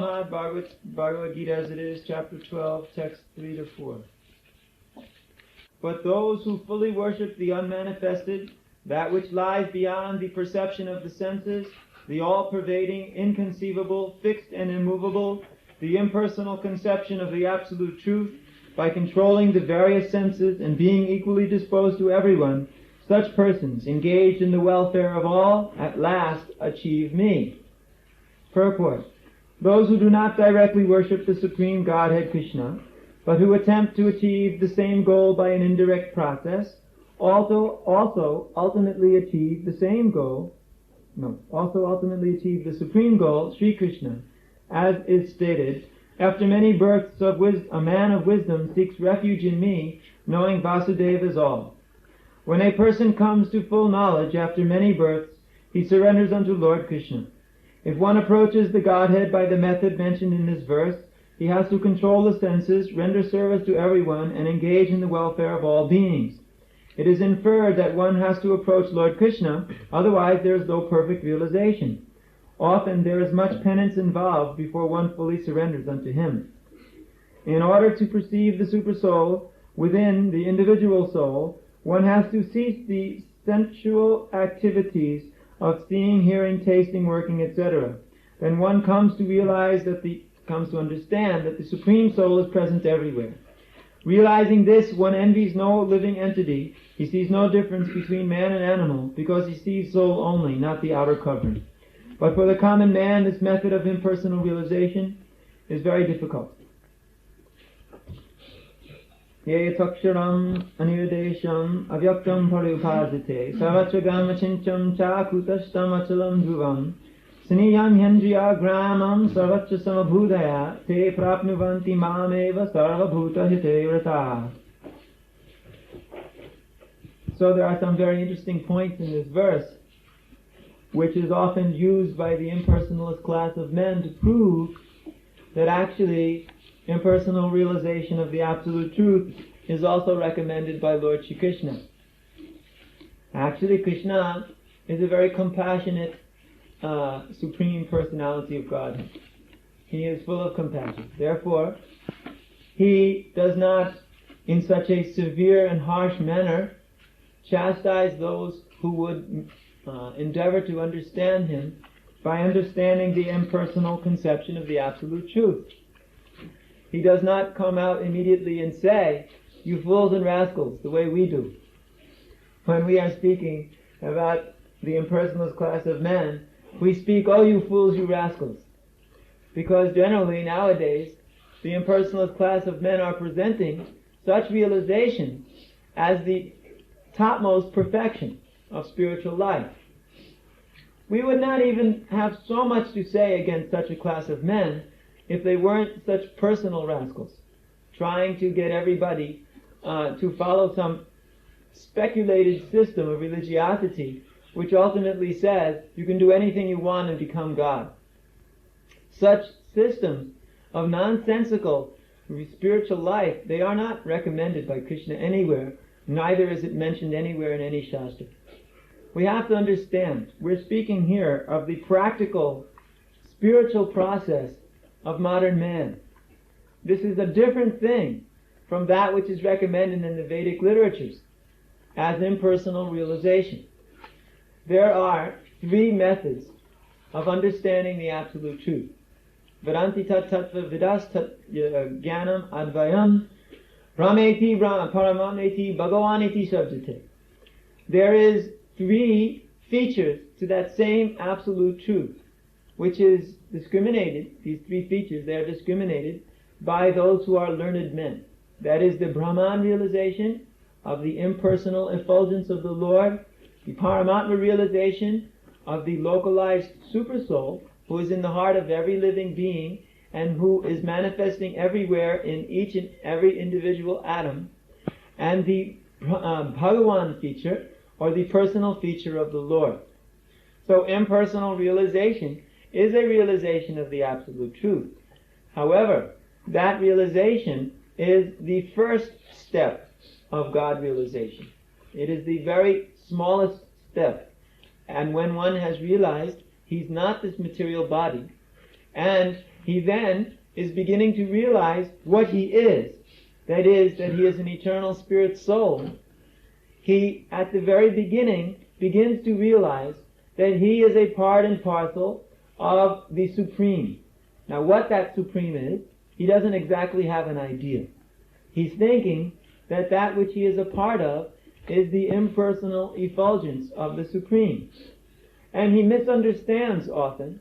Srimad Bhagavad-gita as it is, chapter 12, text 3 to 4. But those who fully worship the unmanifested, that which lies beyond the perception of the senses, the all-pervading, inconceivable, fixed and immovable, the impersonal conception of the absolute truth, by controlling the various senses and being equally disposed to everyone, such persons, engaged in the welfare of all, at last achieve me. Purport. Those who do not directly worship the Supreme Godhead Krishna, but who attempt to achieve the same goal by an indirect process, also ultimately achieve the supreme goal, Sri Krishna, as is stated, after many births of a man of wisdom seeks refuge in me, knowing Vasudeva is all. When a person comes to full knowledge after many births, he surrenders unto Lord Krishna. If one approaches the Godhead by the method mentioned in this verse, he has to control the senses, render service to everyone, and engage in the welfare of all beings. It is inferred that one has to approach Lord Krishna, otherwise there is no perfect realization. Often there is much penance involved before one fully surrenders unto him. In order to perceive the Supersoul within the individual soul, one has to cease the sensual activities of seeing, hearing, tasting, working, etc. Then one comes to understand that the Supreme Soul is present everywhere. Realizing this, one envies no living entity. He sees no difference between man and animal, because he sees soul only, not the outer covering. But for the common man, this method of impersonal realization is very difficult. Ye taksharam anirudesham avyaktam parupajite savachagam achincham chakutashtam achalam dhruvam sniyam hendriya gramam sarvacha samabhudaya te prapnuvanti mameva sarvabhuta hite rata. So there are some very interesting points in this verse, which is often used by the impersonalist class of men to prove that actually impersonal realization of the absolute truth is also recommended by Lord Shri Krishna. Actually, Krishna is a very compassionate Supreme Personality of Godhead. He is full of compassion. Therefore, he does not, in such a severe and harsh manner, chastise those who would endeavor to understand him by understanding the impersonal conception of the absolute truth. He does not come out immediately and say, "You fools and rascals," the way we do. When we are speaking about the impersonalist class of men, we speak, "Oh, you fools, you rascals." Because generally nowadays, the impersonalist class of men are presenting such realization as the topmost perfection of spiritual life. We would not even have so much to say against such a class of men if they weren't such personal rascals, trying to get everybody to follow some speculated system of religiosity, which ultimately says you can do anything you want and become God. Such systems of nonsensical spiritual life, they are not recommended by Krishna anywhere, neither is it mentioned anywhere in any Shastra. We have to understand, we're speaking here of the practical, spiritual process of modern man. This is a different thing from that which is recommended in the Vedic literatures as impersonal realization. There are three methods of understanding the absolute truth. Vedanti tat tattva vidas tat jnanam advayam brahmeti paramameti bhagavaniti sabjate. There is three features to that same absolute truth, which is discriminated, these three features, they are discriminated by those who are learned men. That is the Brahman realization of the impersonal effulgence of the Lord, the Paramatma realization of the localized Supersoul, who is in the heart of every living being and who is manifesting everywhere in each and every individual atom, and the Bhagavan feature, or the personal feature of the Lord. So impersonal realization is a realization of the absolute truth. However, that realization is the first step of God realization. It is the very smallest step. And when one has realized he's not this material body, and he then is beginning to realize what he is. That is, that he is an eternal spirit soul. He, at the very beginning, begins to realize that he is a part and parcel of the Supreme. Now, what that Supreme is, he doesn't exactly have an idea. He's thinking that that which he is a part of is the impersonal effulgence of the Supreme. And he misunderstands often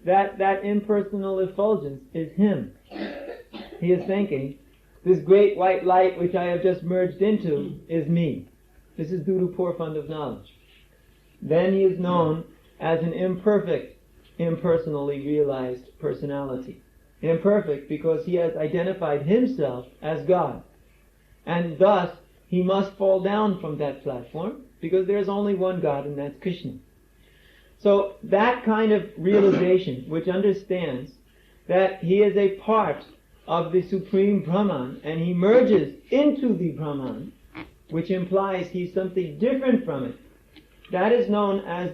that that impersonal effulgence is him. He is thinking, this great white light which I have just merged into is me. This is due to poor fund of knowledge. Then he is known as an imperfect, impersonally realized personality. Imperfect because he has identified himself as God. And thus, he must fall down from that platform because there is only one God, and that's Krishna. So that kind of realization, which understands that he is a part of the Supreme Brahman, and he merges into the Brahman, which implies he's something different from it, that is known as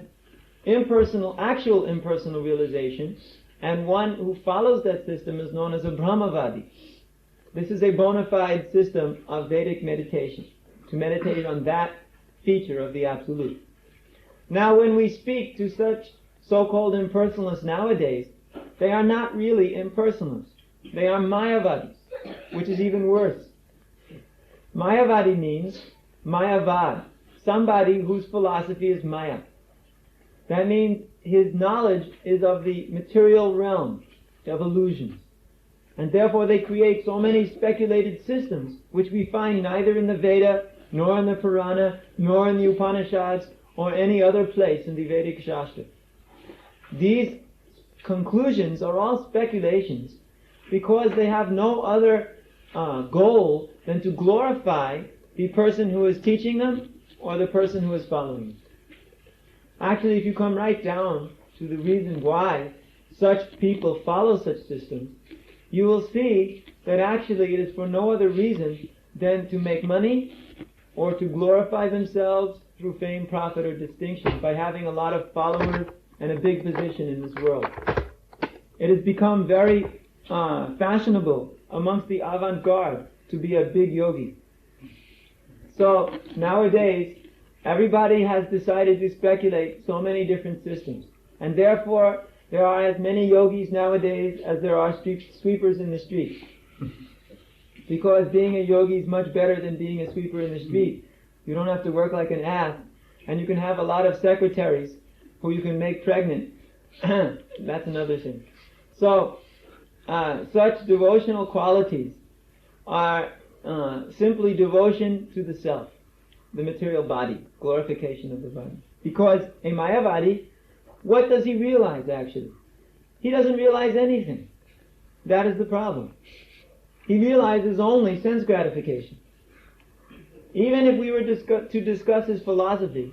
impersonal, actual impersonal realization, and one who follows that system is known as a Brahmavadi. This is a bona fide system of Vedic meditation, to meditate on that feature of the Absolute. Now, when we speak to such so-called impersonalists nowadays, they are not really impersonalists. They are Mayavadis, which is even worse. Mayavadi means Mayavad, somebody whose philosophy is Maya. That means his knowledge is of the material realm, of illusions. And therefore they create so many speculated systems, which we find neither in the Veda, nor in the Purana, nor in the Upanishads, or any other place in the Vedic Shastra. These conclusions are all speculations because they have no other goal than to glorify the person who is teaching them or the person who is following them. Actually, if you come right down to the reason why such people follow such systems, you will see that actually it is for no other reason than to make money or to glorify themselves through fame, profit, or distinction by having a lot of followers and a big position in this world. It has become very fashionable amongst the avant-garde to be a big yogi. So nowadays, everybody has decided to speculate so many different systems. And therefore, there are as many yogis nowadays as there are sweepers in the street. Because being a yogi is much better than being a sweeper in the street. You don't have to work like an ass, and you can have a lot of secretaries who you can make pregnant. That's another thing. So, such devotional qualities are simply devotion to the self, the material body, glorification of the body. Because a Mayavadi, what does he realize actually? He doesn't realize anything. That is the problem. He realizes only sense gratification. Even if we were to discuss his philosophy,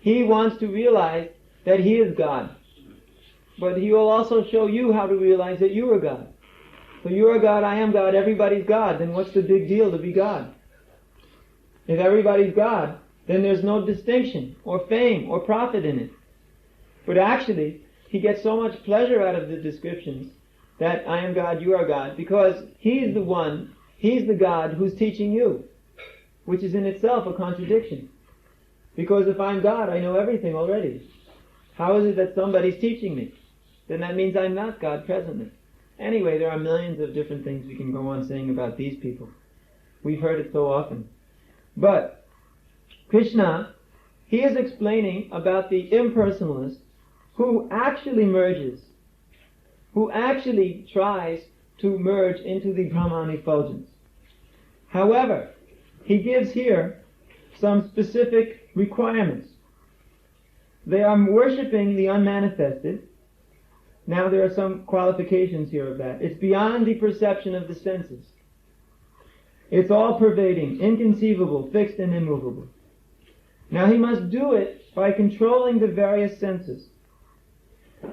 he wants to realize that he is God. But he will also show you how to realize that you are God. So you are God, I am God, everybody's God. Then what's the big deal to be God? If everybody's God, then there's no distinction or fame or profit in it. But actually, he gets so much pleasure out of the descriptions that I am God, you are God, because he's the one, he's the God who's teaching you, which is in itself a contradiction. Because if I'm God, I know everything already. How is it that somebody's teaching me? Then that means I'm not God presently. Anyway, there are millions of different things we can go on saying about these people. We've heard it so often. But Krishna, he is explaining about the impersonalist who actually merges, who actually tries to merge into the Brahman effulgence. However, he gives here some specific requirements. They are worshipping the unmanifested. Now there are some qualifications here of that. It's beyond the perception of the senses. It's all-pervading, inconceivable, fixed and immovable. Now he must do it by controlling the various senses.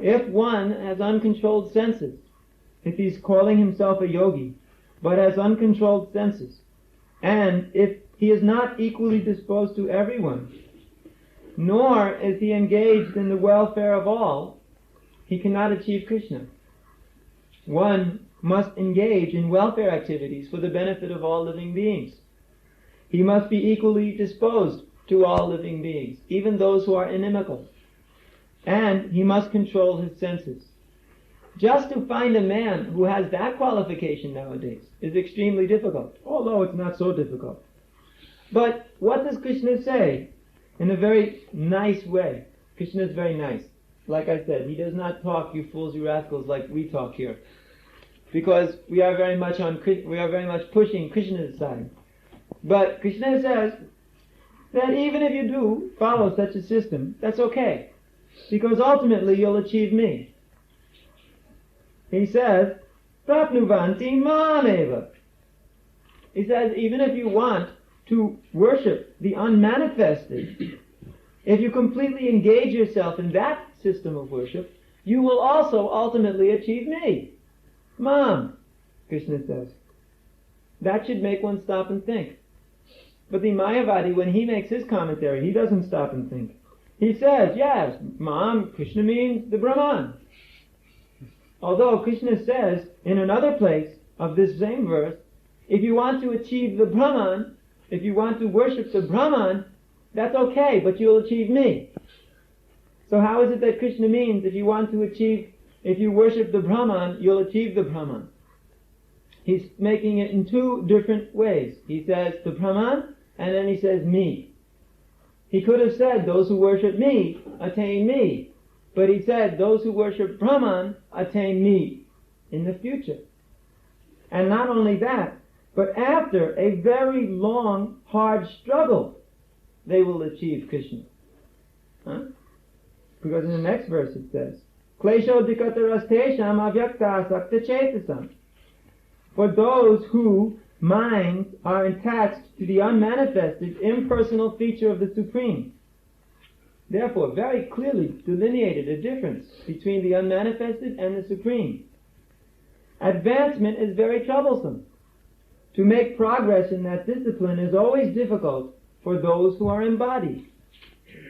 If one has uncontrolled senses, if he's calling himself a yogi, but has uncontrolled senses, and if he is not equally disposed to everyone, nor is he engaged in the welfare of all, he cannot achieve Krishna. one must engage in welfare activities for the benefit of all living beings. He must be equally disposed to all living beings, even those who are inimical. And he must control his senses. Just to find a man who has that qualification nowadays is extremely difficult, although it's not so difficult. But what does Krishna say? In a very nice way. Krishna is very nice. Like I said, he does not talk, you fools, you rascals, like we talk here. Because we are very much pushing Krishna's side. But Krishna says that even if you do follow such a system, that's okay. Because ultimately you'll achieve me. He says, Prapnuvanti Mameva. He says, even if you want to worship the unmanifested, if you completely engage yourself in that system of worship, you will also ultimately achieve me. Mam, Krishna says. That should make one stop and think. But the Mayavadi, when he makes his commentary, he doesn't stop and think. He says, yes, Mam, Krishna means the Brahman. Although Krishna says in another place of this same verse, if you want to achieve the Brahman, if you want to worship the Brahman, that's okay, but you'll achieve me. So how is it that Krishna means if you worship the Brahman, you'll achieve the Brahman? He's making it in two different ways. He says the Brahman, and then he says me. He could have said those who worship me attain me. But he said those who worship Brahman attain me in the future. And not only that, but after a very long, hard struggle, they will achieve Krishna. Because in the next verse it says, Klesho dikatarastesham avyakta sakta chetasam. For those whose minds are attached to the unmanifested, impersonal feature of the Supreme. Therefore, very clearly delineated a difference between the unmanifested and the Supreme. Advancement is very troublesome. To make progress in that discipline is always difficult for those who are embodied.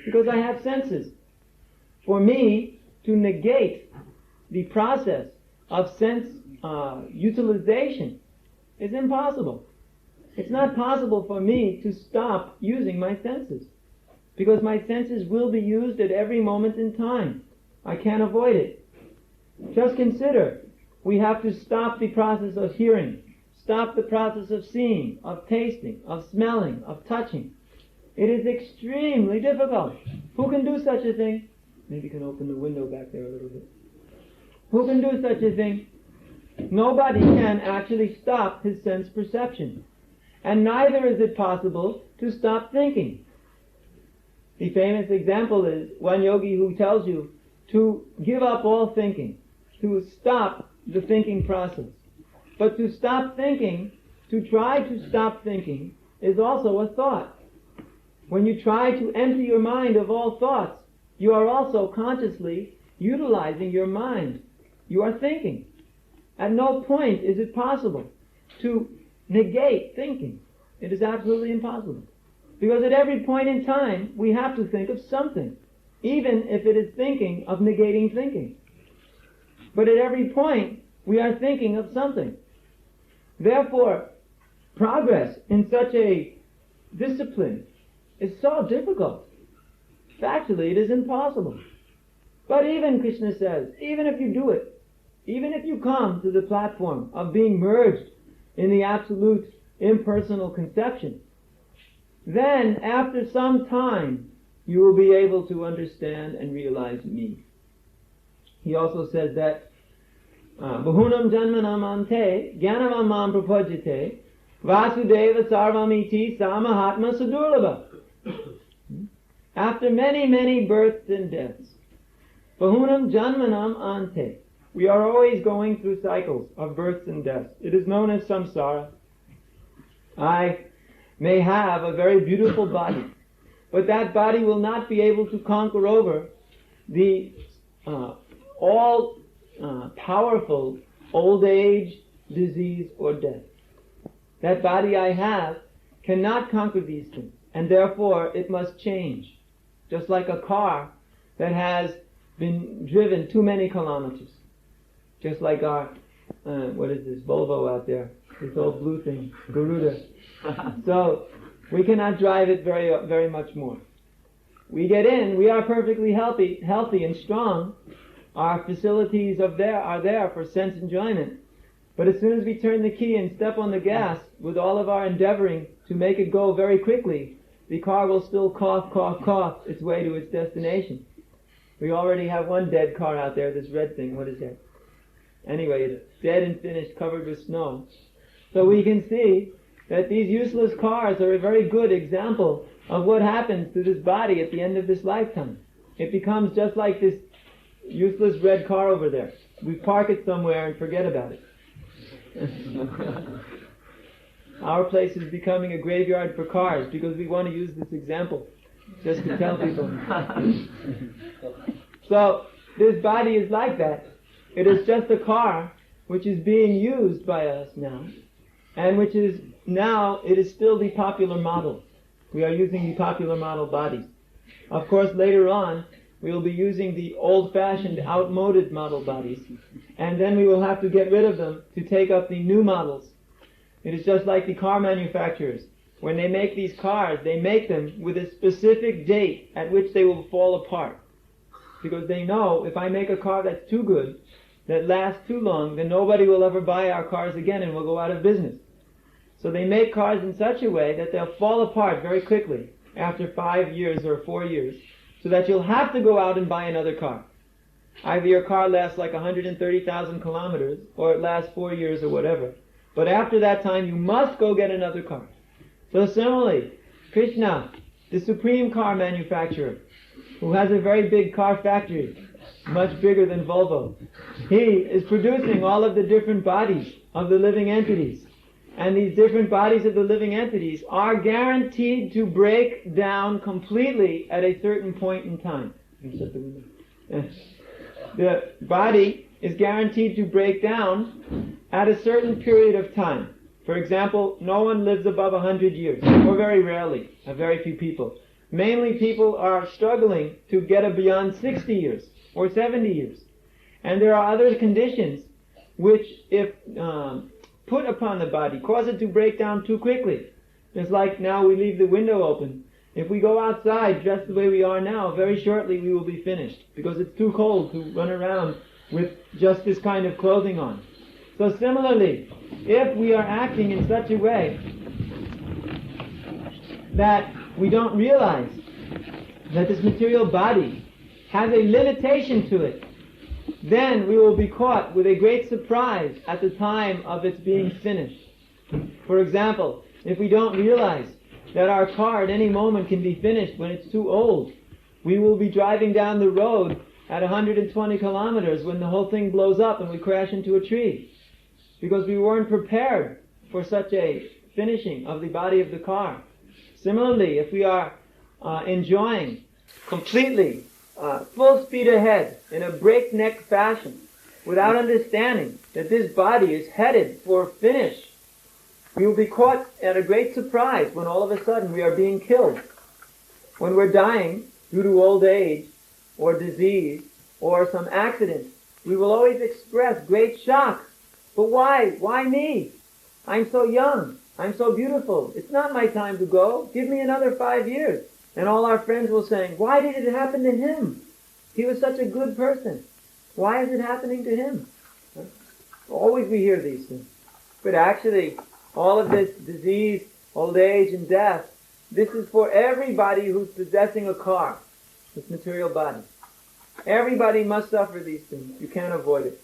Because I have senses. For me to negate the process of sense utilization is impossible. It's not possible for me to stop using my senses. Because my senses will be used at every moment in time. I can't avoid it. Just consider, we have to stop the process of hearing, stop the process of seeing, of tasting, of smelling, of touching. It is extremely difficult. Who can do such a thing? Maybe you can open the window back there a little bit. Who can do such a thing? Nobody can actually stop his sense perception. And neither is it possible to stop thinking. The famous example is one yogi who tells you to give up all thinking, to stop the thinking process. But to stop thinking, to try to stop thinking, is also a thought. When you try to empty your mind of all thoughts, you are also consciously utilizing your mind. You are thinking. At no point is it possible to negate thinking. It is absolutely impossible. Because at every point in time, we have to think of something, even if it is thinking of negating thinking. But at every point, we are thinking of something. Therefore, progress in such a discipline is so difficult. Factually, it is impossible. But even, Krishna says, even if you do it, even if you come to the platform of being merged in the absolute impersonal conception, then after some time you will be able to understand and realize me. He also says that Bahunam janmanam ante jnanamam prapajyate vasudeva sarvamiti samahatma sudurlabha. After many, many births and deaths, Bahunam janmanam ante. We are always going through cycles of births and deaths. It is known as samsara. I may have a very beautiful body, but that body will not be able to conquer over the all-powerful old age, disease, or death. That body I have cannot conquer these things, and therefore it must change. Just like a car that has been driven too many kilometers. Just like our what is this, Volvo out there, this old blue thing, Garuda. So we cannot drive it very much more. We get in, we are perfectly healthy and strong. Our facilities are there for sense enjoyment. But as soon as we turn the key and step on the gas, with all of our endeavoring to make it go very quickly, the car will still cough its way to its destination. We already have one dead car out there, this red thing, what is that? Anyway, it's dead and finished, covered with snow. So we can see that these useless cars are a very good example of what happens to this body at the end of this lifetime. It becomes just like this useless red car over there. We park it somewhere and forget about it. Our place is becoming a graveyard for cars because we want to use this example just to tell people. So this body is like that. It is just a car which is being used by us now, and which is now, it is still the popular model. We are using the popular model bodies. Of course, later on, we will be using the old-fashioned, outmoded model bodies, and then we will have to get rid of them to take up the new models. It is just like the car manufacturers. When they make these cars, they make them with a specific date at which they will fall apart. Because they know, if I make a car that's too good, that lasts too long, then nobody will ever buy our cars again and we'll go out of business. So they make cars in such a way that they'll fall apart very quickly after 5 years or 4 years, so that you'll have to go out and buy another car. Either your car lasts like 130,000 kilometers, or it lasts 4 years or whatever. But after that time, you must go get another car. So similarly, Krishna, the supreme car manufacturer, who has a very big car factory, much bigger than Volvo, he is producing all of the different bodies of the living entities. And these different bodies of the living entities are guaranteed to break down completely at a certain point in time. The body is guaranteed to break down at a certain period of time. For example, no one lives above 100 years, or very rarely, very few people. Mainly people are struggling to get beyond 60 years, or 70 years. And there are other conditions which, if put upon the body, cause it to break down too quickly. Just like now we leave the window open. If we go outside dressed the way we are now, very shortly we will be finished, because it's too cold to run around with just this kind of clothing on. So similarly, if we are acting in such a way that we don't realize that this material body has a limitation to it, then we will be caught with a great surprise at the time of its being finished. For example, if we don't realize that our car at any moment can be finished when it's too old, we will be driving down the road at 120 kilometers when the whole thing blows up and we crash into a tree. Because we weren't prepared for such a finishing of the body of the car. Similarly, if we are enjoying completely full speed ahead in a breakneck fashion, without understanding that this body is headed for finish, we will be caught at a great surprise when all of a sudden we are being killed. When we're dying due to old age, or disease, or some accident, we will always express great shock. But why? Why me? I'm so young. I'm so beautiful. It's not my time to go. Give me another 5 years. And all our friends will say, why did it happen to him? He was such a good person. Why is it happening to him? Always we hear these things. But actually, all of this disease, old age, and death, this is for everybody who's possessing a car, this material body. Everybody must suffer these things. You can't avoid it.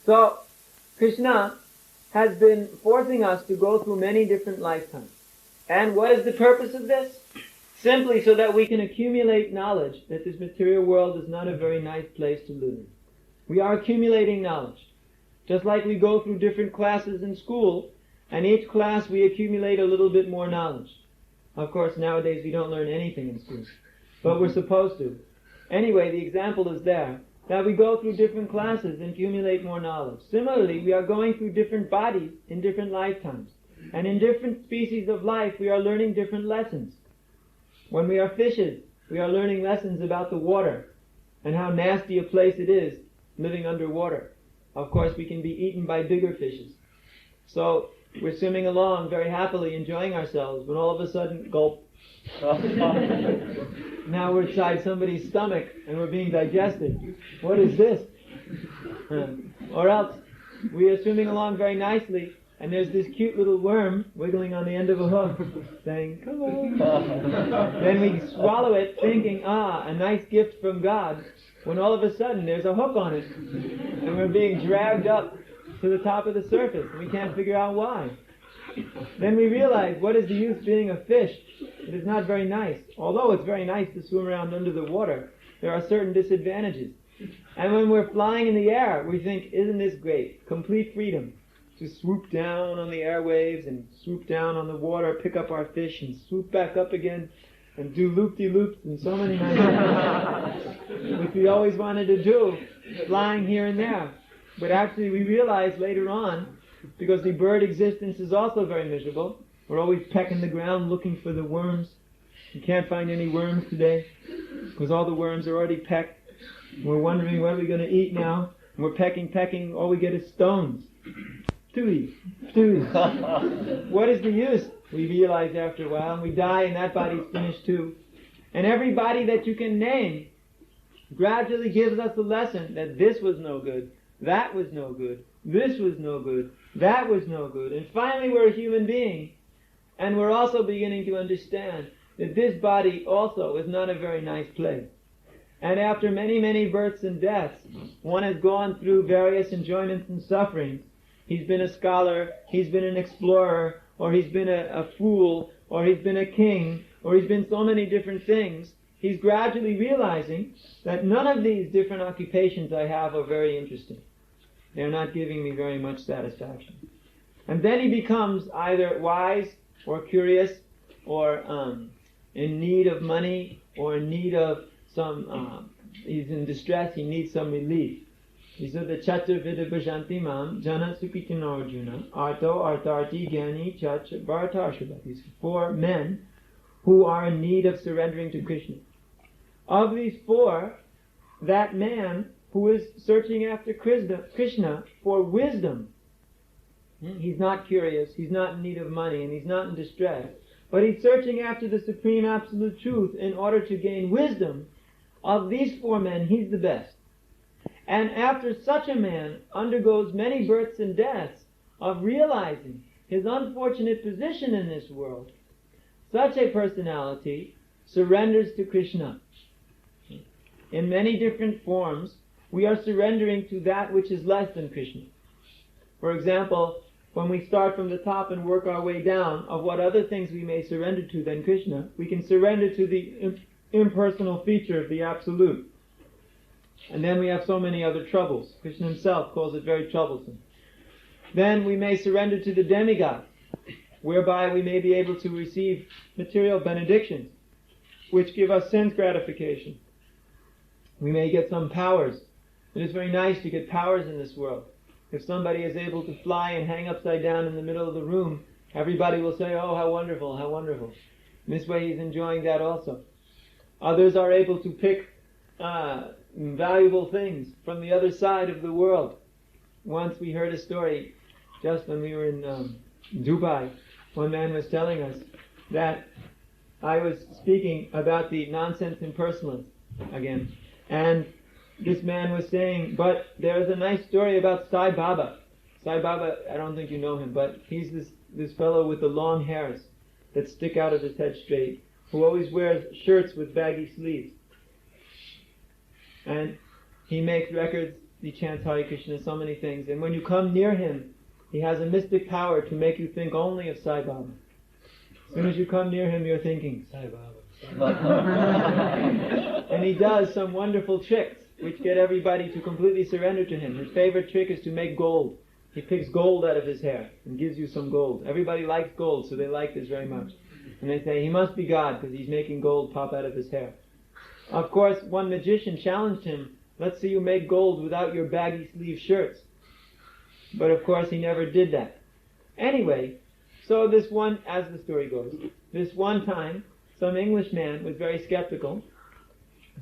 So, Krishna has been forcing us to go through many different lifetimes. And what is the purpose of this? Simply so that we can accumulate knowledge that this material world is not a very nice place to live in. We are accumulating knowledge. Just like we go through different classes in school, and each class we accumulate a little bit more knowledge. Of course, nowadays we don't learn anything in school, but we're supposed to. Anyway, the example is there, that we go through different classes and accumulate more knowledge. Similarly, we are going through different bodies in different lifetimes. And in different species of life, we are learning different lessons. When we are fishes, we are learning lessons about the water and how nasty a place it is living underwater. of course we can be eaten by bigger fishes. So we're swimming along very happily, enjoying ourselves, when all of a sudden, gulp. Now we're inside somebody's stomach and we're being digested. What is this? Or else we are swimming along very nicely and there's this cute little worm wiggling on the end of a hook saying, come on. Then we swallow it thinking, a nice gift from God, when all of a sudden there's a hook on it and we're being dragged up to the top of the surface and we can't figure out why. Then we realize, what is the use being a fish? It is not very nice. Although it's very nice to swim around under the water, there are certain disadvantages. And when we're flying in the air, we think, isn't this great? Complete freedom to swoop down on the airwaves and swoop down on the water, pick up our fish and swoop back up again and do loop-de-loops and so many nice things, which we always wanted to do, flying here and there. But actually we realize later on, because the bird existence is also very miserable, we're always pecking the ground looking for the worms. You can't find any worms today because all the worms are already pecked. We're wondering what are we going to eat now. And we're pecking, all we get is stones. Tui. What is the use? We realize after a while, and we die and that body's finished too. And every body that you can name gradually gives us a lesson that this was no good, that was no good, this was no good, that was no good. And finally we're a human being. And we're also beginning to understand that this body also is not a very nice place. And after many, many births and deaths, one has gone through various enjoyments and sufferings. He's been a scholar, he's been an explorer, or he's been a fool, or he's been a king, or he's been so many different things. He's gradually realizing that none of these different occupations I have are very interesting. They're not giving me very much satisfaction. And then he becomes either wise or curious, or in need of money, or in need of some, he's in distress, he needs some relief. These are the Chaturvida Bhajanti Mam, Jana Sukitina Arjuna, Arto, Artarti, Gyani, Chach, Bharatarshava. These 4 men who are in need of surrendering to Krishna. Of these 4, that man who is searching after Krishna for wisdom, he's not curious, he's not in need of money, and he's not in distress, but he's searching after the supreme absolute truth in order to gain wisdom. Of these 4 men, he's the best. And after such a man undergoes many births and deaths of realizing his unfortunate position in this world, such a personality surrenders to Krishna. In many different forms, we are surrendering to that which is less than Krishna. For example, when we start from the top and work our way down, of what other things we may surrender to than Krishna, we can surrender to the impersonal feature of the Absolute. And then we have so many other troubles. Krishna himself calls it very troublesome. Then we may surrender to the demigod, whereby we may be able to receive material benedictions, which give us sense gratification. We may get some powers. It is very nice to get powers in this world. If somebody is able to fly and hang upside down in the middle of the room, everybody will say, oh, how wonderful, how wonderful. In this way he's enjoying that also. Others are able to pick valuable things from the other side of the world. Once we heard a story, just when we were in Dubai, one man was telling us that I was speaking about the nonsense impersonalists again. And this man was saying, but there's a nice story about Sai Baba. Sai Baba, I don't think you know him, but he's this fellow with the long hairs that stick out of his head straight, who always wears shirts with baggy sleeves. And he makes records, he chants Hare Krishna, so many things. And when you come near him, he has a mystic power to make you think only of Sai Baba. As soon as you come near him, you're thinking, Sai Baba. And he does some wonderful tricks which get everybody to completely surrender to him. His favorite trick is to make gold. He picks gold out of his hair and gives you some gold. Everybody likes gold, so they like this very much. And they say, he must be God because he's making gold pop out of his hair. Of course, one magician challenged him, let's see you make gold without your baggy sleeve shirts. But of course he never did that. Anyway, so this one, as the story goes, this one time, some Englishman was very skeptical.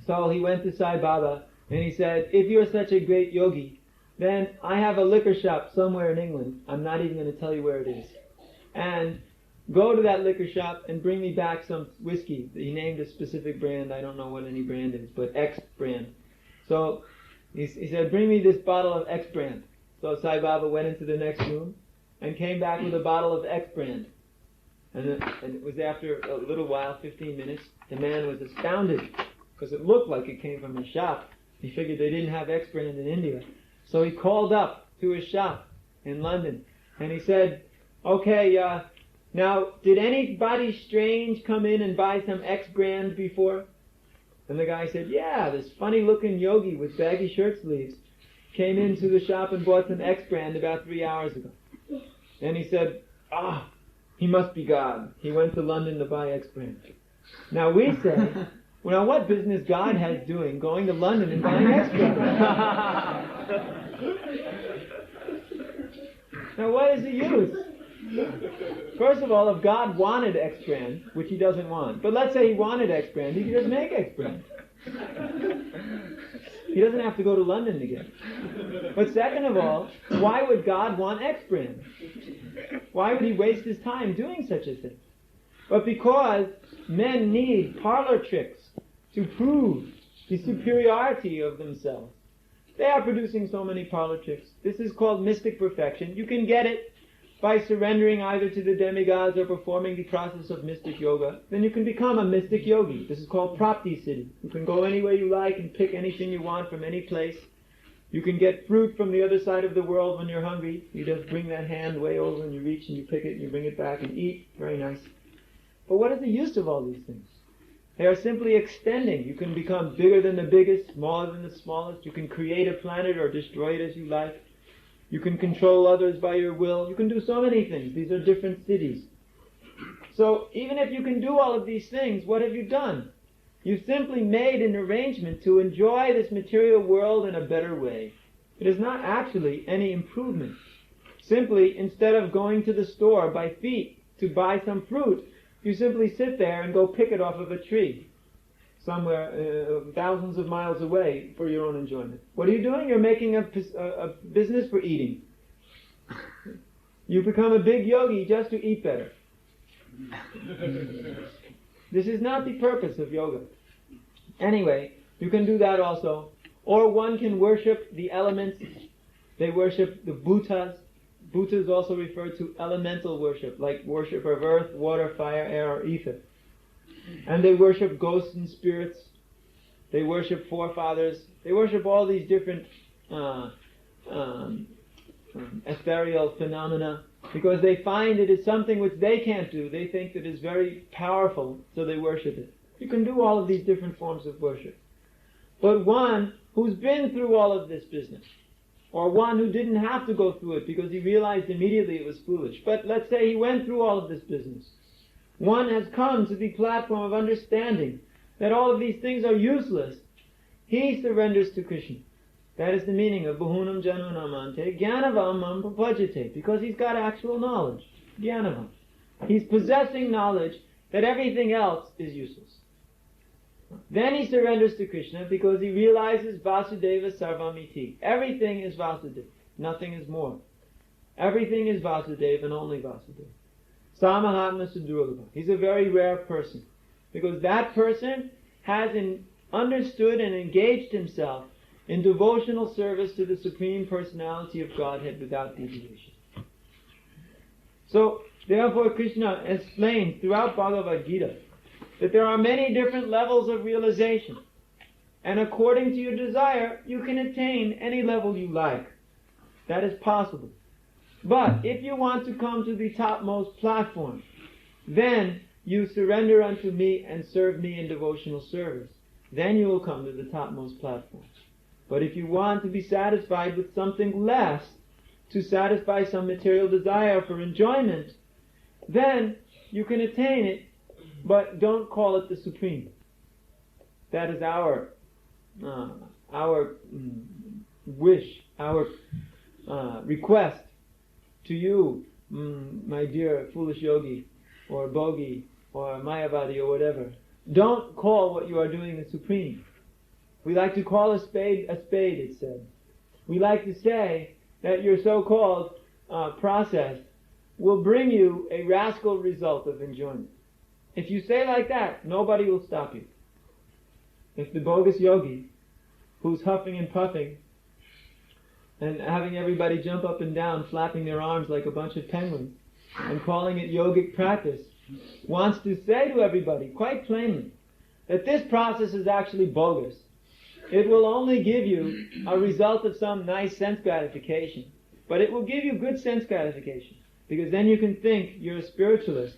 So he went to Sai Baba and he said, if you're such a great yogi, then I have a liquor shop somewhere in England. I'm not even going to tell you where it is. And go to that liquor shop and bring me back some whiskey. He named a specific brand. I don't know what any brand is, but X brand. So he said, bring me this bottle of X brand. So Sai Baba went into the next room and came back with a bottle of X brand. And it was after a little while, 15 minutes, the man was astounded because it looked like it came from his shop. He figured they didn't have X brand in India. So he called up to his shop in London and he said, okay, now, did anybody strange come in and buy some X brand before? And the guy said, yeah, this funny looking yogi with baggy shirt sleeves came into the shop and bought some X brand about 3 hours ago. And he said, he must be God. He went to London to buy X brand. Now we say, well, now what business God has doing going to London and buying X brand? Now what is the use? First of all, if God wanted X brand, which he doesn't want, but let's say he wanted X brand, he could just make X brand. He doesn't have to go to London to get it. But second of all, why would God want X brand? Why would he waste his time doing such a thing? But because men need parlor tricks to prove the superiority of themselves, they are producing so many parlor tricks. This is called mystic perfection. You can get it by surrendering either to the demigods or performing the process of mystic yoga. Then you can become a mystic yogi. This is called prapti siddhi. You can go anywhere you like and pick anything you want from any place. You can get fruit from the other side of the world when you're hungry. You just bring that hand way over and you reach and you pick it and you bring it back and eat. Very nice. But what is the use of all these things? They are simply extending. You can become bigger than the biggest, smaller than the smallest. You can create a planet or destroy it as you like. You can control others by your will. You can do so many things. These are different cities. So even if you can do all of these things, what have you done? You've simply made an arrangement to enjoy this material world in a better way. It is not actually any improvement. Simply, instead of going to the store by feet to buy some fruit, you simply sit there and go pick it off of a tree somewhere thousands of miles away for your own enjoyment. What are you doing? You're making a business for eating. You become a big yogi just to eat better. This is not the purpose of yoga. Anyway, you can do that also. Or one can worship the elements. They worship the bhutas. Bhutas also refer to elemental worship, like worship of earth, water, fire, air, or ether. And they worship ghosts and spirits. They worship forefathers. They worship all these different ethereal phenomena because they find it is something which they can't do. They think that it is very powerful, so they worship it. You can do all of these different forms of worship. But one who's been through all of this business, or one who didn't have to go through it because he realized immediately it was foolish, but let's say he went through all of this business. One has come to the platform of understanding that all of these things are useless. He surrenders to Krishna. That is the meaning of Bahunam Janunamante Gyanavam Mam Papajate, because he's got actual knowledge. Gyanavam. He's possessing knowledge that everything else is useless. Then he surrenders to Krishna because he realizes Vasudeva Sarvamiti. Everything is Vasudeva. Nothing is more. Everything is Vasudeva and only Vasudeva. Samahatma Sudurlabha. He's a very rare person because that person has understood and engaged himself in devotional service to the Supreme Personality of Godhead without deviation. So, therefore, Krishna explains throughout Bhagavad-gita that there are many different levels of realization. And according to your desire, you can attain any level you like. That is possible. But if you want to come to the topmost platform, then you surrender unto me and serve me in devotional service. Then you will come to the topmost platform. But if you want to be satisfied with something less, to satisfy some material desire for enjoyment, then you can attain it, but don't call it the supreme. That is our wish, our request to you, my dear foolish yogi, or bogi, or mayavadi, or whatever. Don't call what you are doing the supreme. We like to call a spade, it said. we like to say that your so-called process will bring you a rascal result of enjoyment. If you say like that, nobody will stop you. If the bogus yogi, who's huffing and puffing and having everybody jump up and down, flapping their arms like a bunch of penguins, and calling it yogic practice, wants to say to everybody quite plainly that this process is actually bogus. It will only give you a result of some nice sense gratification, but it will give you good sense gratification, because then you can think you're a spiritualist,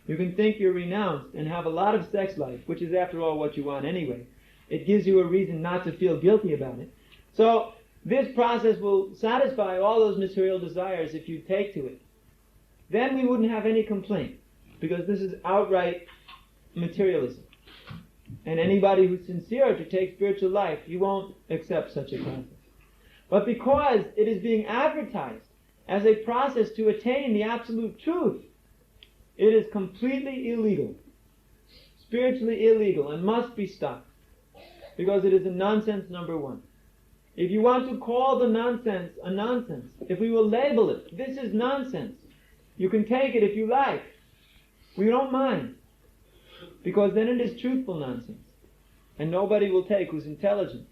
you can think you're renounced and have a lot of sex life, which is after all what you want anyway. It gives you a reason not to feel guilty about it. So this process will satisfy all those material desires if you take to it. Then we wouldn't have any complaint, because this is outright materialism. And anybody who's sincere to take spiritual life, you won't accept such a process. But because it is being advertised as a process to attain the absolute truth, it is completely illegal, spiritually illegal, and must be stopped, because it is a nonsense number one. If you want to call the nonsense a nonsense, if we will label it, this is nonsense, you can take it if you like. We don't mind, because then it is truthful nonsense, and nobody will take who's intelligent.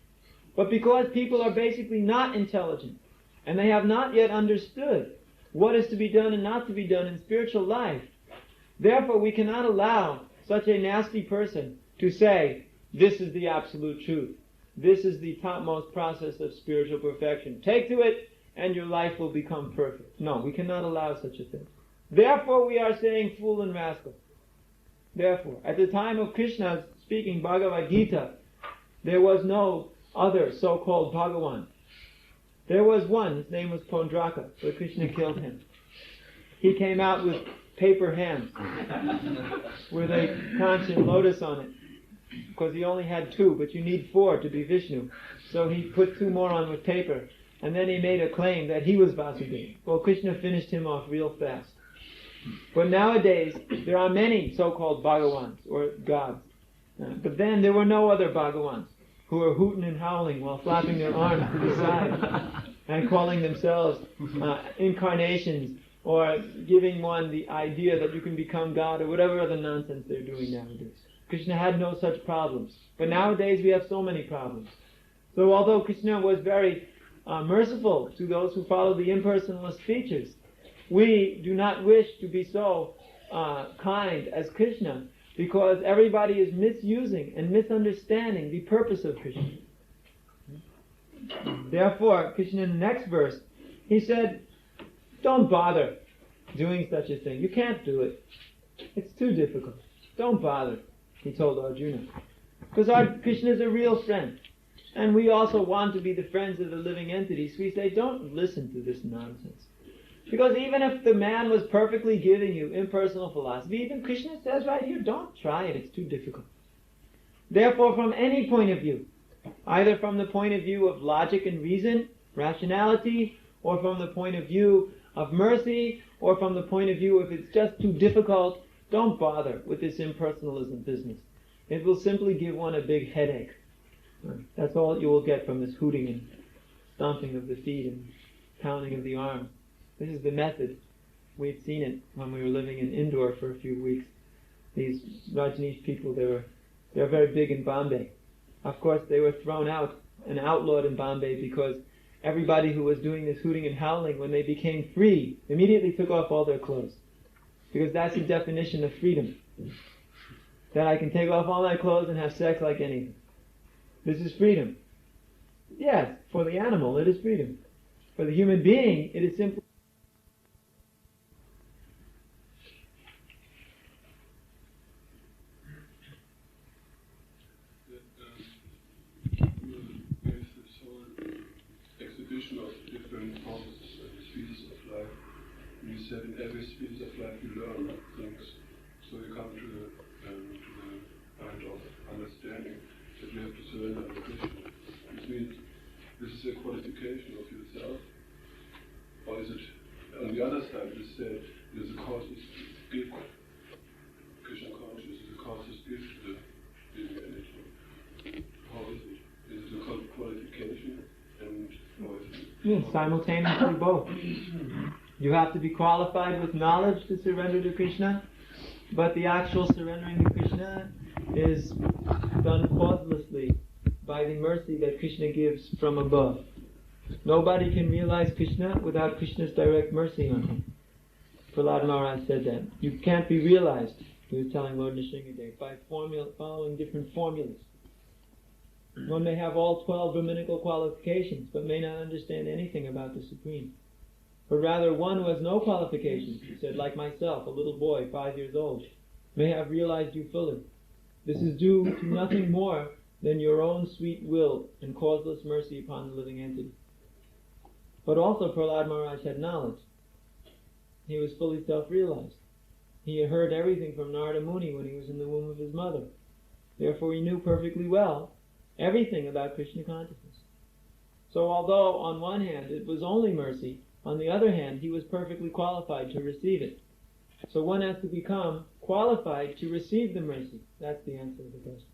But because people are basically not intelligent, and they have not yet understood what is to be done and not to be done in spiritual life, therefore we cannot allow such a nasty person to say, this is the absolute truth. This is the topmost process of spiritual perfection. Take to it, and your life will become perfect. No, we cannot allow such a thing. Therefore we are saying fool and rascal. Therefore, at the time of Krishna's speaking Bhagavad-gita, there was no other so-called Bhagavan. There was one, his name was Pondraka, but Krishna killed him. He came out with paper hands, with a constant lotus on it, because he only had 2, but you need 4 to be Vishnu. So he put 2 more on with paper, and then he made a claim that he was Vasudeva. Well, Krishna finished him off real fast. But nowadays, there are many so-called Bhagavans, or gods. But then there were no other Bhagavans who were hooting and howling while flapping their arms to the side and calling themselves incarnations, or giving one the idea that you can become God, or whatever other nonsense they're doing nowadays. Krishna had no such problems. But nowadays we have so many problems. So although Krishna was very merciful to those who follow the impersonalist features, we do not wish to be so kind as Krishna, because everybody is misusing and misunderstanding the purpose of Krishna. Therefore, Krishna in the next verse, he said, don't bother doing such a thing. You can't do it. It's too difficult. Don't bother, he told Arjuna. Because Krishna is a real friend. And we also want to be the friends of the living entities. So we say, don't listen to this nonsense. Because even if the man was perfectly giving you impersonal philosophy, even Krishna says right here, don't try it, it's too difficult. Therefore, from any point of view, either from the point of view of logic and reason, rationality, or from the point of view of mercy, or from the point of view if it's just too difficult, don't bother with this impersonalism business. It will simply give one a big headache. That's all you will get from this hooting and stomping of the feet and pounding of the arms. This is the method. We'd seen it when we were living in Indore for a few weeks. These Rajneesh people, they're very big in Bombay. Of course, they were thrown out and outlawed in Bombay because everybody who was doing this hooting and howling, when they became free, immediately took off all their clothes. Because that's the definition of freedom. That I can take off all my clothes and have sex like anything. This is freedom. Yes, for the animal it is freedom. For the human being it is simply... Of different forms and species of life. You said in every species of life you learn things, so you come to the point of understanding that you have to surrender to Krishna. This means this is a qualification of yourself, or is it on the other side? You said it is a causeless gift. Krishna consciousness is a causeless gift to the living energy. How is it? Is it a qualification? And how is it? Yes, simultaneously both. You have to be qualified with knowledge to surrender to Krishna, but the actual surrendering to Krishna is done causelessly by the mercy that Krishna gives from above. Nobody can realize Krishna without Krishna's direct mercy on him. Prahlad Maharaj said that. You can't be realized, he was telling Lord Nrsingadev, by following different formulas. One may have all 12 Brahminical qualifications, but may not understand anything about the Supreme. But rather one who has no qualifications, he said, like myself, a little boy, 5 years old, may have realized you fully. This is due to nothing more than your own sweet will and causeless mercy upon the living entity. But also Prahlad Maharaj had knowledge. He was fully self-realized. He had heard everything from Narada Muni when he was in the womb of his mother. Therefore he knew perfectly well everything about Krishna consciousness. So although on one hand it was only mercy, on the other hand he was perfectly qualified to receive it. So one has to become qualified to receive the mercy. That's the answer to the question.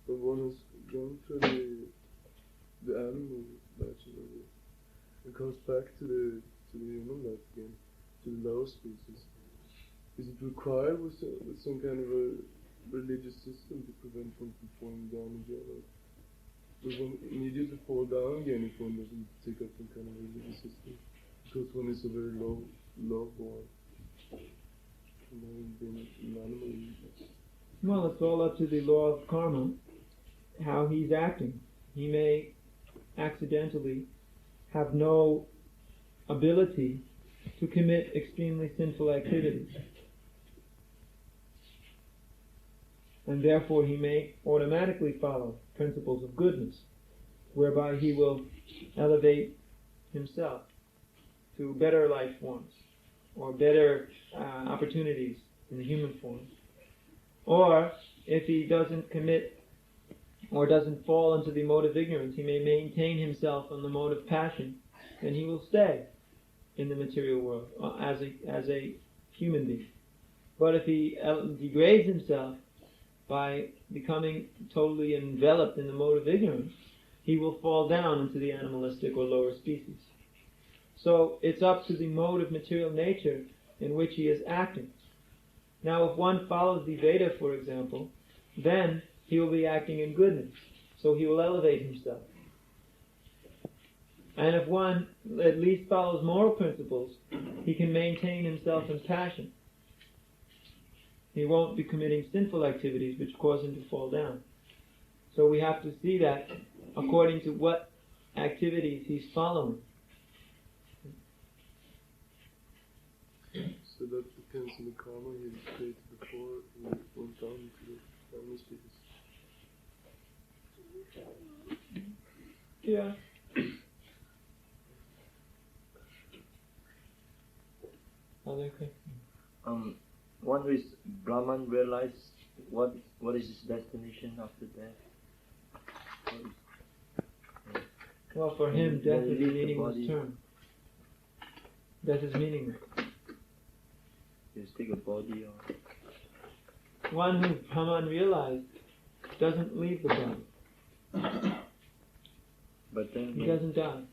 But one is going through the animal life, it comes back to the human life again, to the lower species. Is it required with some kind of a religious system to prevent one from falling down again? Or does one immediately fall down again if one doesn't take up some kind of religious system? Because one is a very low born. Being an animal. Well, it's all up to the law of karma, how he's acting. He may accidentally have no ability to commit extremely sinful activities. And therefore he may automatically follow principles of goodness, whereby he will elevate himself to better life forms, or better opportunities in the human form. Or, if he doesn't commit, or doesn't fall into the mode of ignorance, he may maintain himself on the mode of passion, then he will stay in the material world as a human being. But if he degrades himself by becoming totally enveloped in the mode of ignorance, he will fall down into the animalistic or lower species. So it's up to the mode of material nature in which he is acting. Now if one follows the Veda, for example, then he will be acting in goodness. So he will elevate himself. And if one at least follows moral principles, he can maintain himself in passion. He won't be committing sinful activities which cause him to fall down. So we have to see that according to what activities he's following. So that depends on the karma he created before he went down into the animal species. Yeah. Other questions? One who is Brahman realize what is his destination after death? Well, for him, death is a meaningless term. Death is meaningless. Just take a body or... One who Brahman realized doesn't leave the body. But then He doesn't die.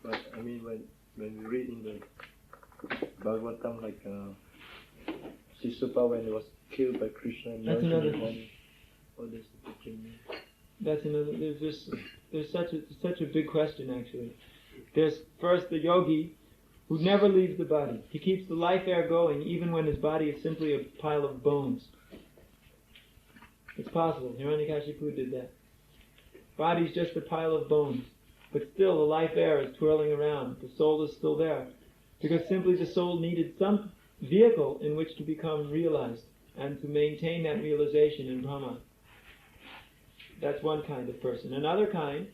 But I mean, when we read in the Bhagavatam, like Sisupa, when he was killed by Krishna, That's another. What does the picture mean? That's another. There's such a big question actually. There's first the yogi who never leaves the body. He keeps the life air going even when his body is simply a pile of bones. It's possible. Hiranyakashipu did that. Body's just a pile of bones, but still the life air is twirling around. The soul is still there, because simply the soul needed some vehicle in which to become realized and to maintain that realization in Brahman. That's one kind of person. Another kind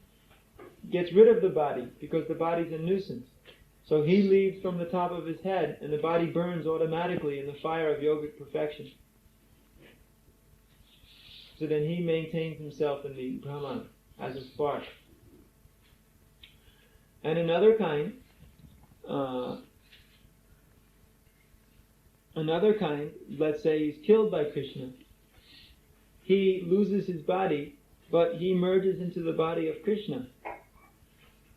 gets rid of the body because the body's a nuisance. So he leaves from the top of his head and the body burns automatically in the fire of yogic perfection. So then he maintains himself in the Brahman as a spark. And another kind, let's say he's killed by Krishna. he loses his body, but he merges into the body of Krishna,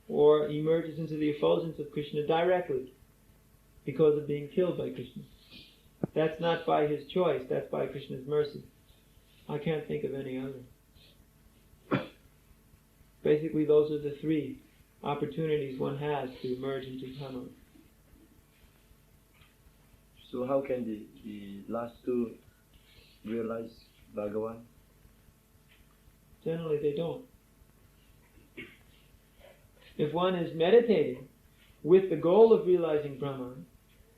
or he merges into the effulgence of Krishna directly because of being killed by Krishna. That's not by his choice, that's by Krishna's mercy. I can't think of any other. Basically, those are the three opportunities one has to merge into Brahman. So how can the last two realize Bhagavan? Generally, they don't. If one is meditating with the goal of realizing Brahman,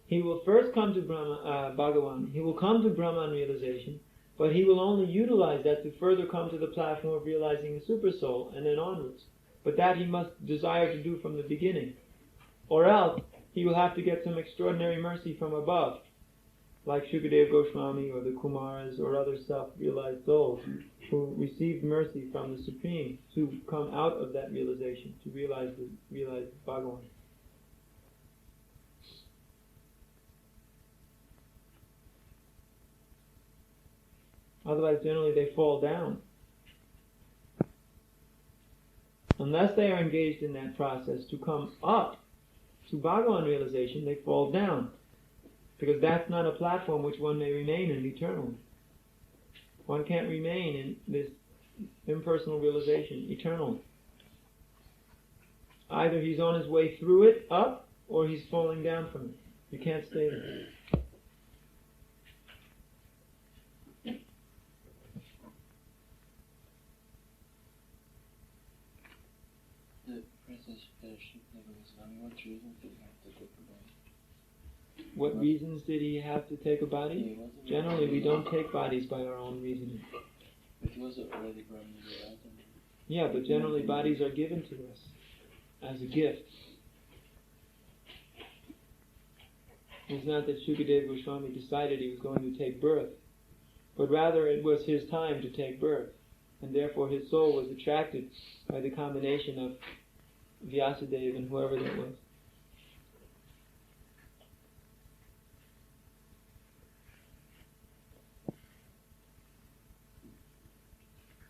he will first come to Bhagavan. He will come to Brahman realization, but he will only utilize that to further come to the platform of realizing the Super Soul and then onwards. But that he must desire to do from the beginning. Or else, he will have to get some extraordinary mercy from above, like Shukadeva Goswami or the Kumaras or other self-realized souls who received mercy from the Supreme to come out of that realization, to realize Bhagavan. Otherwise, generally, they fall down. Unless they are engaged in that process to come up to Bhagavan realization, they fall down. Because that's not a platform which one may remain in eternally. One can't remain in this impersonal realization eternally. Either he's on his way through it, up, or he's falling down from it. You can't stay there. What reasons did he have to take a body? Generally, we don't take bodies by our own reasoning. It was already Brahman. Yeah, but generally bodies are given to us as a gift. It's not that Shukadeva Goswami decided he was going to take birth, but rather it was his time to take birth, and therefore his soul was attracted by the combination of Vyasadeva and whoever that was.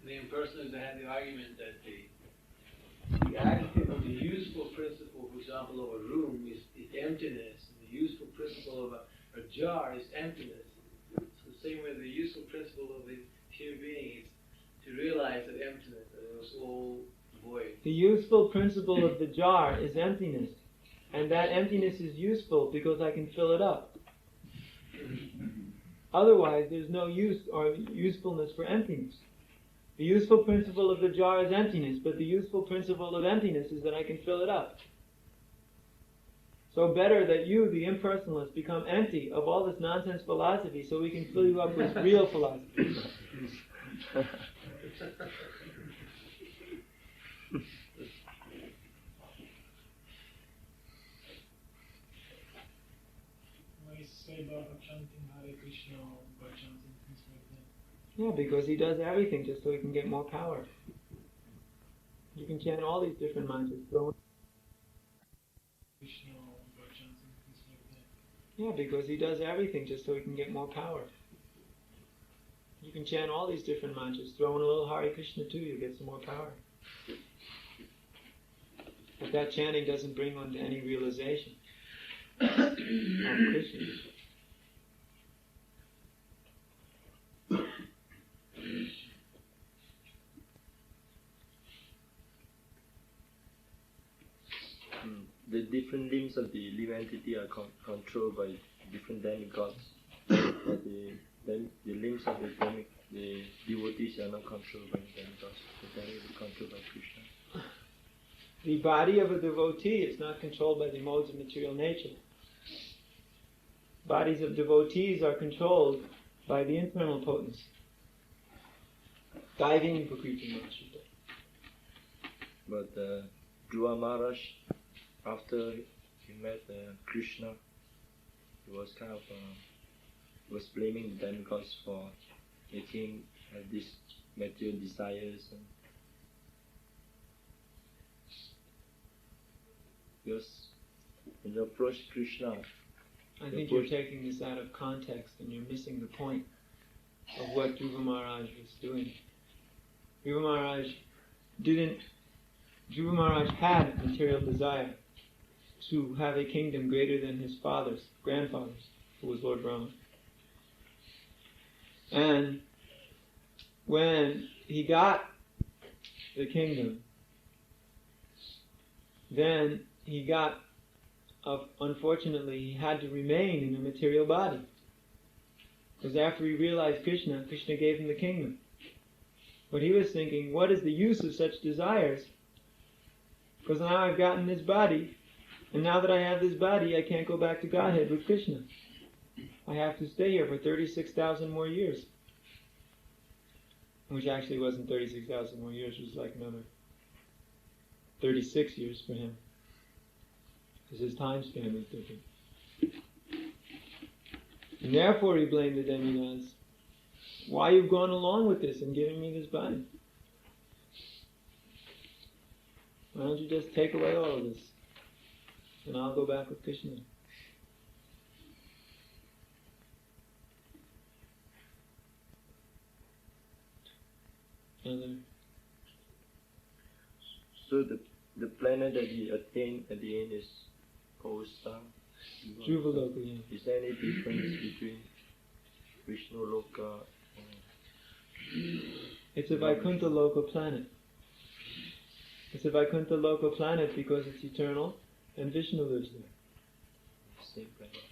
The impersonalists had the argument that the active or the useful principle, for example, of a room is emptiness, and the useful principle of a jar is emptiness. So the same way the useful principle of the human being is to realize that emptiness, that it was all void. The useful principle of the jar is emptiness, and that emptiness is useful because I can fill it up. Otherwise, there's no use or usefulness for emptiness. The useful principle of the jar is emptiness, but the useful principle of emptiness is that I can fill it up. So better that you, the impersonalist, become empty of all this nonsense philosophy so we can fill you up with real philosophy. Why say about chanting Hare Krishna or by chanting things like that? Yeah, because he does everything just so he can get more power. You can chant all these different mantras. Krishna or by chanting things like that. Yeah, because he does everything just so he can get more power. You can chant all these different mantras. Throw in a little Hare Krishna too, you'll get some more power. But that chanting doesn't bring one to any realization of Krishna. The different limbs of the living entity are controlled by different demigods, but the limbs of the devotees are not controlled by demigods, but they are controlled by Krishna. The body of a devotee is not controlled by the modes of material nature. Bodies of devotees are controlled by the internal potency. Diving Prakriti Mahashita. But Dhruva Maharaj, after he met Krishna, he was kind of was blaming the demigods for making him have these material desires. Because when you approach Krishna, I think you're taking this out of context and you're missing the point. of what Dhruva Maharaj was doing. Dhruva Maharaj had material desire to have a kingdom greater than his grandfather's, who was Lord Brahma. And when he got the kingdom, then unfortunately, he had to remain in a material body. Because after he realized Krishna gave him the kingdom. But he was thinking, what is the use of such desires? Because now I've gotten this body, and now that I have this body, I can't go back to Godhead with Krishna. I have to stay here for 36,000 more years. Which actually wasn't 36,000 more years, it was like another 36 years for him. Because his time span was different. And therefore he blamed the demigods. Why you've gone along with this and giving me this body? Why don't you just take away all of this? And I'll go back with Krishna. So the planet that he attained at the end is called star. Dhruva-loka, yeah. Is there any difference between Vishnu-loka and... It's a Vaikuntha-loka planet. It's a Vaikuntha-loka planet because it's eternal, and Vishnu lives there. Same planet.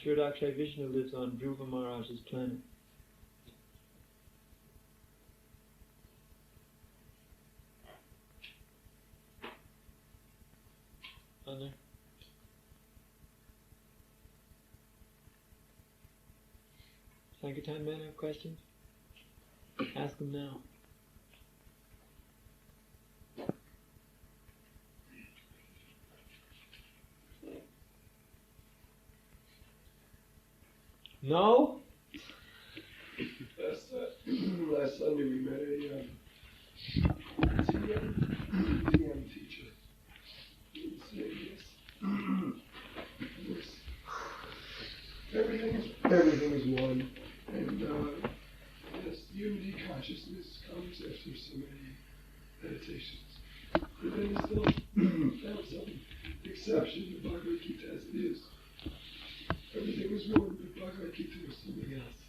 Shridakshay Vishnu lives on Dhruva Maharaj's planet. Other? Sankirtan men have questions? Ask them now. No? Last Sunday we met a TM teacher. He would say yes. Everything is one. And yes, unity consciousness comes after so many meditations. But then he still found some exception to Bhagavad-gita as it is. Everything was one, but Bhagavad-gita was something else.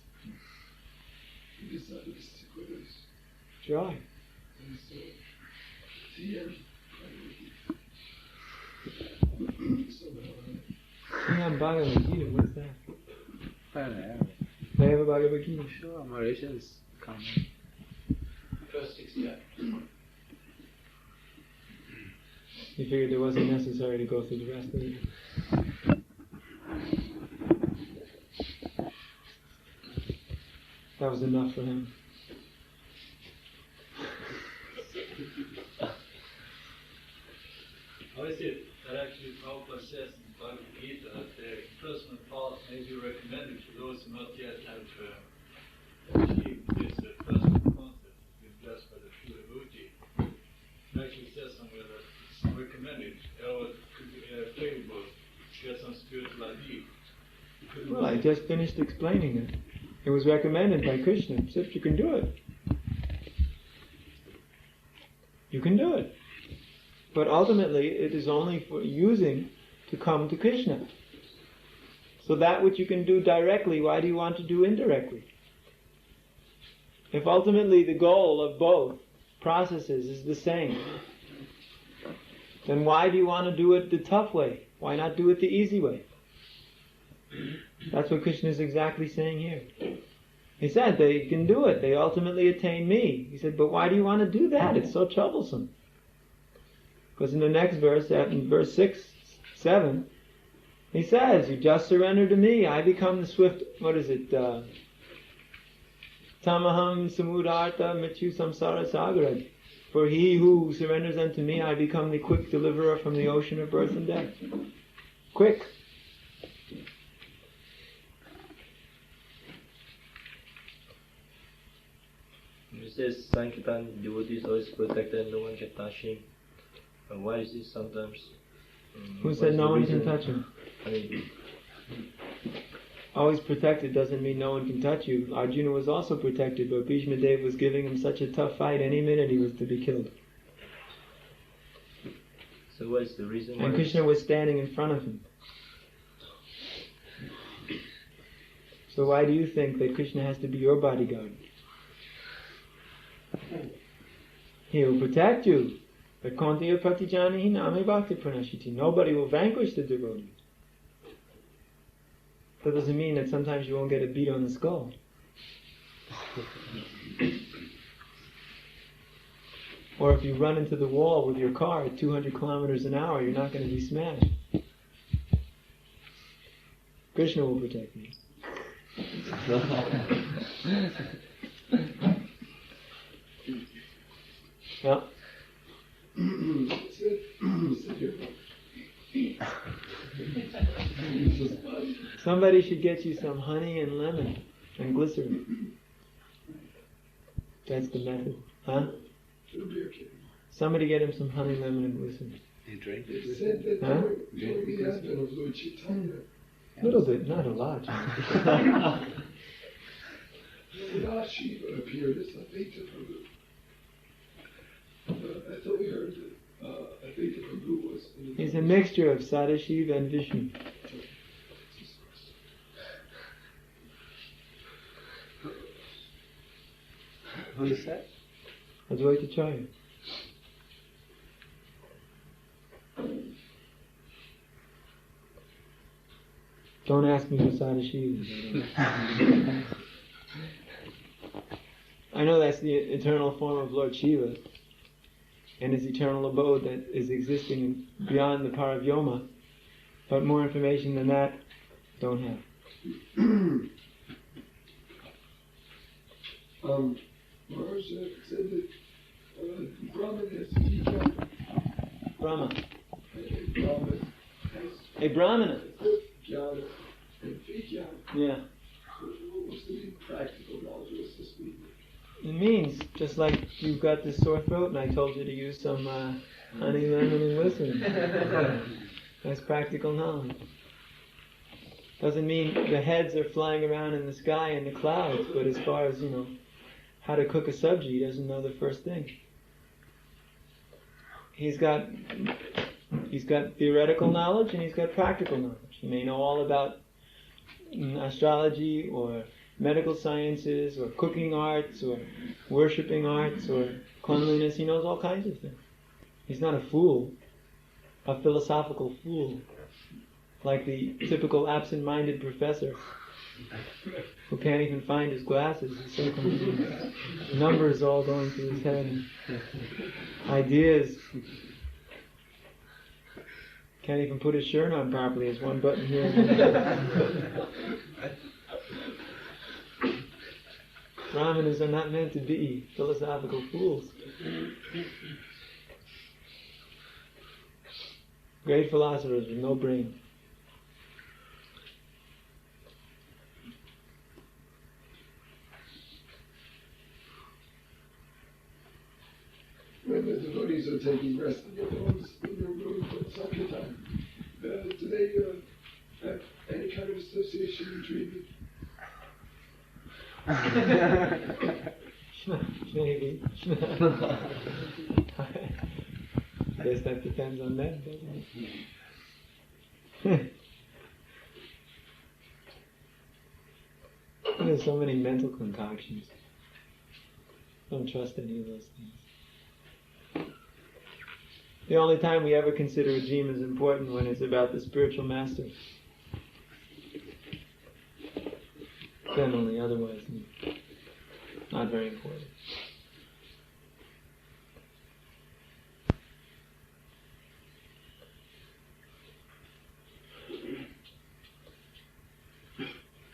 He decided to stick with us. Try. And so, TM Bhagavad-gita. TM Bhagavad-gita, what's that? They have a Bhagavad-gita. Sure, Mauritians come. First 6 steps. He figured it wasn't necessary to go through the rest of it. That was enough for him. How is it that actually Prabhupada says in Bhagavad-gita that the impersonal path may be recommended to those who not yet have achieved this personal concept, been blessed by the true devotee? It actually says somewhere that it's recommended, or it could be favorable to get some spiritual idea. Well, I just finished explaining it. It was recommended by Krishna, so if you can do it. You can do it. But ultimately, it is only for using to come to Krishna. So that which you can do directly, why do you want to do indirectly? If ultimately the goal of both processes is the same, then why do you want to do it the tough way? Why not do it the easy way? That's what Krishna is exactly saying here. He said they can do it. They ultimately attain me. He said, but why do you want to do that? It's so troublesome. Because in the next verse, in verse 6, 7, he says, you just surrender to me. I become the swift, Tamaham samudarta mityu samsara sagara. For he who surrenders unto me, I become the quick deliverer from the ocean of birth and death. Quick. It says Sankirtan devotee is always protected, no one can touch him. And why is this sometimes? Who said no one can touch him? I mean, always protected doesn't mean no one can touch you. Arjuna was also protected, but Bhishma Dev was giving him such a tough fight, any minute he was to be killed. So what's the reason why? And Krishna was standing in front of him. So why do you think that Krishna has to be your bodyguard? He will protect you. But Kontiya Pratijanihi Name Bhakti Pranashiti. Nobody will vanquish the devotee. That doesn't mean that sometimes you won't get a beat on the skull. Or if you run into the wall with your car at 200 kilometers an hour, you're not going to be smashed. Krishna will protect you. Yeah. Somebody should get you some honey and lemon and glycerin. That's the method. Huh? Somebody get him some honey, lemon and glycerin. He drank They it. said that Huh? during the advent of Lord Chaitanya, A little bit, not a lot. Lord Shiva appeared as Advaita Prabhu. I thought we heard that Advaita Prabhu was... He's a mixture of Sadashiva and Vishnu. Who is that? Advaita Charya. Don't ask me for Sadashiva. I know that's the eternal form of Lord Shiva and his eternal abode that is existing beyond the Paravyoma, but more information than that, don't have. Maharaj said that Brahman has Vijnana. Brahma. Brahman A Brahmana. has Jnana and Vijnana. Yeah. What's the practical knowledge? What's this mean? It means, just like you've got this sore throat and I told you to use some honey, lemon and glycerin. That's practical knowledge. Doesn't mean the heads are flying around in the sky and the clouds, but as far as, how to cook a sabji, he doesn't know the first thing. He's got theoretical knowledge and he's got practical knowledge. He may know all about astrology or medical sciences or cooking arts or worshipping arts or cleanliness. He knows all kinds of things. He's not a fool, a philosophical fool, like the typical absent-minded professor who can't even find his glasses. He's so confused. Numbers all going through his head. And ideas. Can't even put his shirt on properly. There's one button here. Brahmanas are not meant to be philosophical fools. Great philosophers with no brain. When the devotees are taking rest in their homes, in their room for Sankirtan, do they have any kind of association between Maybe. I guess that depends on them, doesn't it? There's so many mental concoctions. Don't trust any of those things. The only time we ever consider a dream as important when it's about the spiritual master. Generally, otherwise, not very important.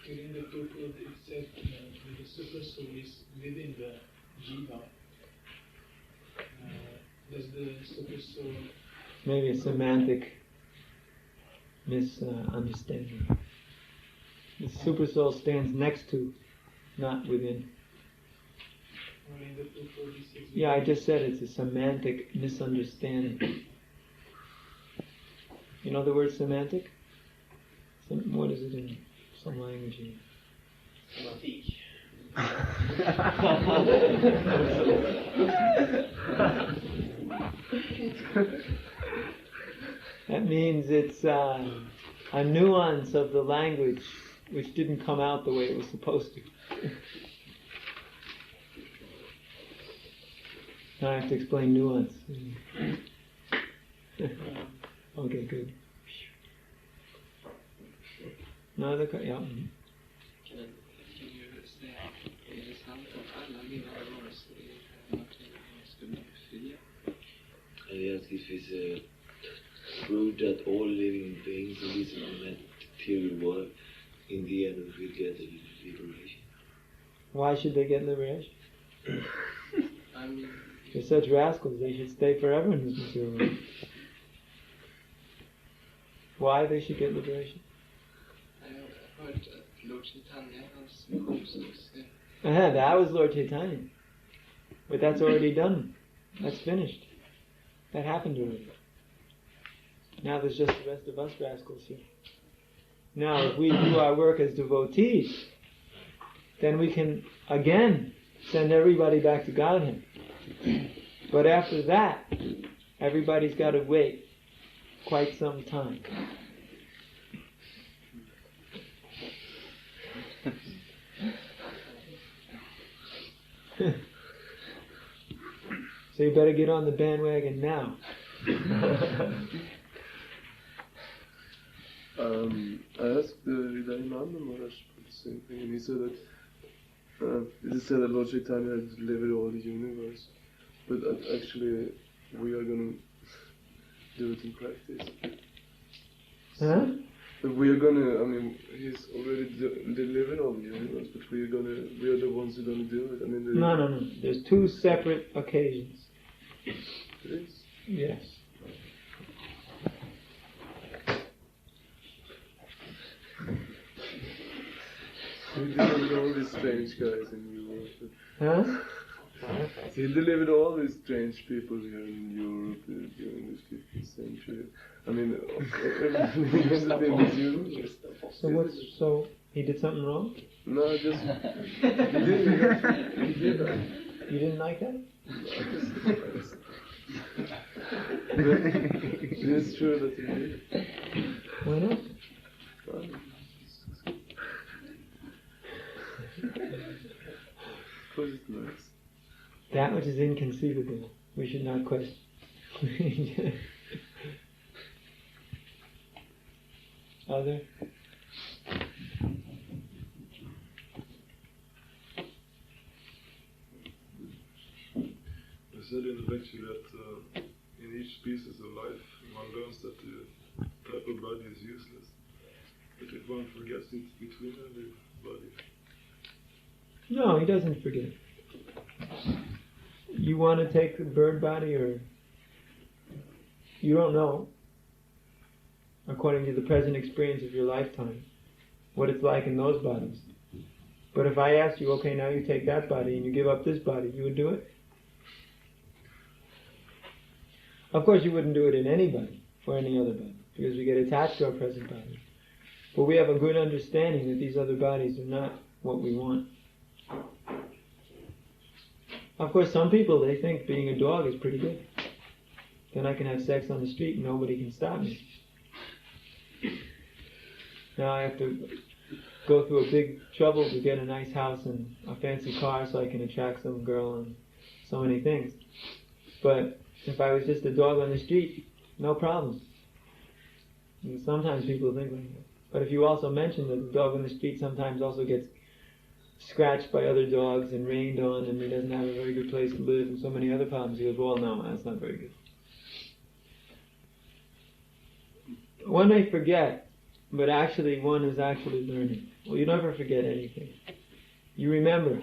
In the purport, it said that the super soul is within the jiva. Does the super soul... Maybe a semantic misunderstanding. The super soul stands next to, not within. Or in the purport, it says... Yeah, I just said it's a semantic misunderstanding. You know the word semantic? What does it mean? some language here. That means it's a nuance of the language which didn't come out the way it was supposed to. Now I have to explain nuance. Okay, good. No other yeah. I ask if it's true that all living beings in this material world, in the end, will get liberation. Why should they get liberation? They're such rascals, they should stay forever in this material world. Why they should get liberation? I heard Lord Chaitanya has missions. That was Lord Chaitanya. But that's already done. That's finished. That happened already. Now there's just the rest of us rascals here. Now if we do our work as devotees, then we can again send everybody back to Godhead. But after that, everybody's got to wait quite some time. So you better get on the bandwagon now. I asked the Hridayananda Maharaj the same thing, and he said that he said that Lord Chaitanya had delivered all the universe, but actually we are going to do it in practice. Huh? But we are gonna. I mean, he's already delivered all the universe, but we are the ones who are gonna do it. I mean, No. There's two separate occasions. It is. Yes. He delivered all these strange guys in Europe. Huh? He delivered all these strange people here in Europe during the 15th century. I mean, everything was universe. So he did something wrong? No, just he did that. You didn't like that? It's true that he did. Why not? Because it's nice. That which is inconceivable, we should not question. Other? I said in the lecture that in each species of life, one learns that the type of body is useless. But if one forgets it's between every body. No, he doesn't forget. You want to take the bird body, or you don't know, according to the present experience of your lifetime, what it's like in those bodies. But if I asked you, okay, now you take that body and you give up this body, you would do it? Of course you wouldn't do it in anybody, or any other body, because we get attached to our present body. But we have a good understanding that these other bodies are not what we want. Of course, some people, they think being a dog is pretty good. Then I can have sex on the street and nobody can stop me. Now I have to go through a big trouble to get a nice house and a fancy car so I can attract some girl and so many things. But if I was just a dog on the street, no problem. And sometimes people think like that. But if you also mention that the dog on the street sometimes also gets scratched by other dogs and rained on, and he doesn't have a very good place to live, and so many other problems, he goes, well, no, that's not very good. One may forget, but actually one is actually learning. Well, you never forget anything. You remember,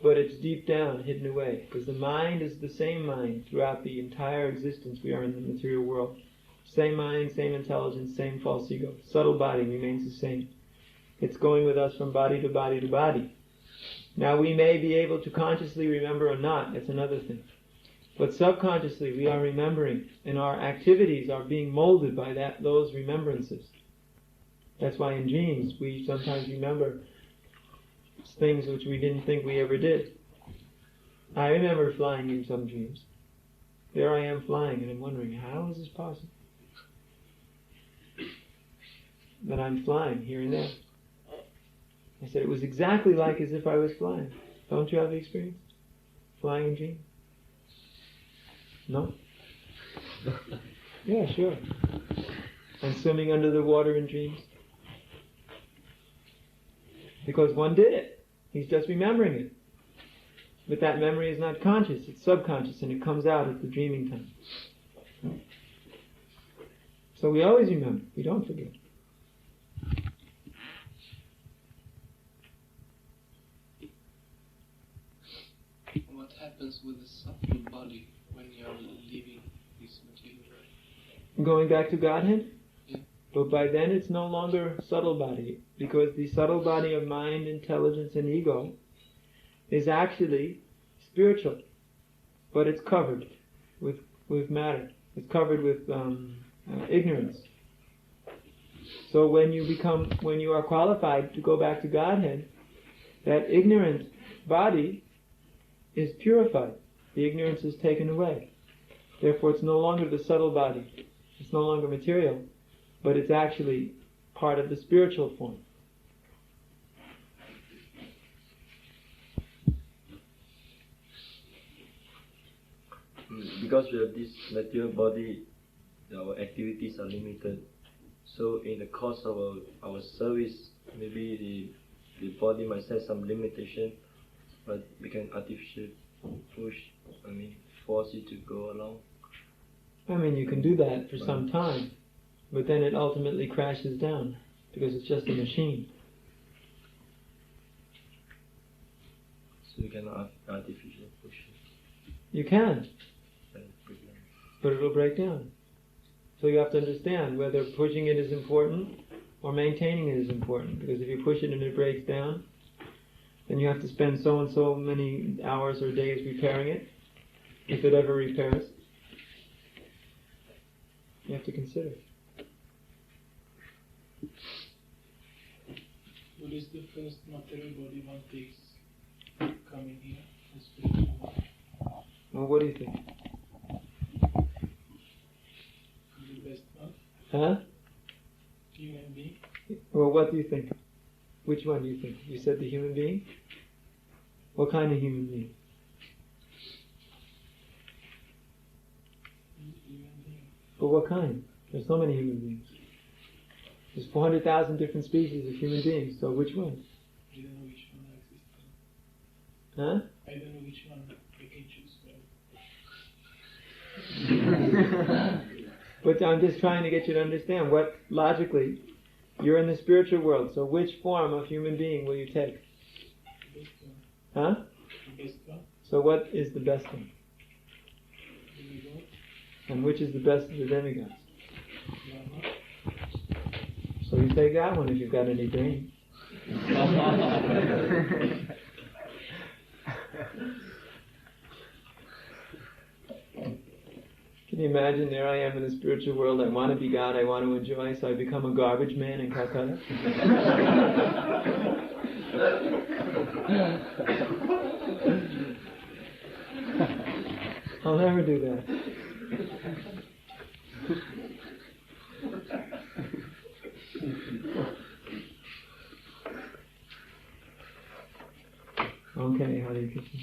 but it's deep down, hidden away, because the mind is the same mind throughout the entire existence we are in the material world. Same mind, same intelligence, same false ego. Subtle body remains the same. It's going with us from body to body to body. Now we may be able to consciously remember or not, that's another thing. But subconsciously we are remembering, and our activities are being molded by those remembrances. That's why in dreams we sometimes remember things which we didn't think we ever did. I remember flying in some dreams. There I am flying, and I'm wondering, how is this possible? That I'm flying here and there. I said, it was exactly like as if I was flying. Don't you have the experience? Flying in dreams? No? Yeah, sure. And swimming under the water in dreams? Because one did it. He's just remembering it. But that memory is not conscious, it's subconscious, and it comes out at the dreaming time. So we always remember, we don't forget. What happens with the subtle body when you are leaving this material? Going back to Godhead? Yeah. But by then it's no longer subtle body, because the subtle body of mind, intelligence, and ego is actually spiritual, but it's covered with matter. It's covered with ignorance. So when you are qualified to go back to Godhead, that ignorant body is purified. The ignorance is taken away. Therefore it's no longer the subtle body. It's no longer material, but it's actually part of the spiritual form. Because we have this material body, our activities are limited. So in the course of our service, maybe the body might have some limitation, but we can artificially force it to go along. You can do that for some time, but then it ultimately crashes down, because it's just a machine. So you cannot artificially push it. You can, but it'll break down. So you have to understand whether pushing it is important or maintaining it is important. Because if you push it and it breaks down, then you have to spend so and so many hours or days repairing it, if it ever repairs. You have to consider. What is the first material body one takes coming here? The spiritual body? Well, what do you think? The best one? Huh? Human being? Well, what do you think? Which one do you think? You said the human being? What kind of human being? Human being. But what kind? There's so many human beings. There's 400,000 different species of human beings, so which one? I don't know which one exists. Huh? I don't know which one I can choose. But I'm just trying to get you to understand what, logically, you're in the spiritual world, so which form of human being will you take? The best one. Huh? The best one. So what is the best one? Demigod. And which is the best of the demigods? Brahma. So you take that one if you've got any brain. Can you imagine, there I am in the spiritual world, I want to be God, I want to enjoy, so I become a garbage man in Calcutta? I'll never do that. Okay, Hare Krishna.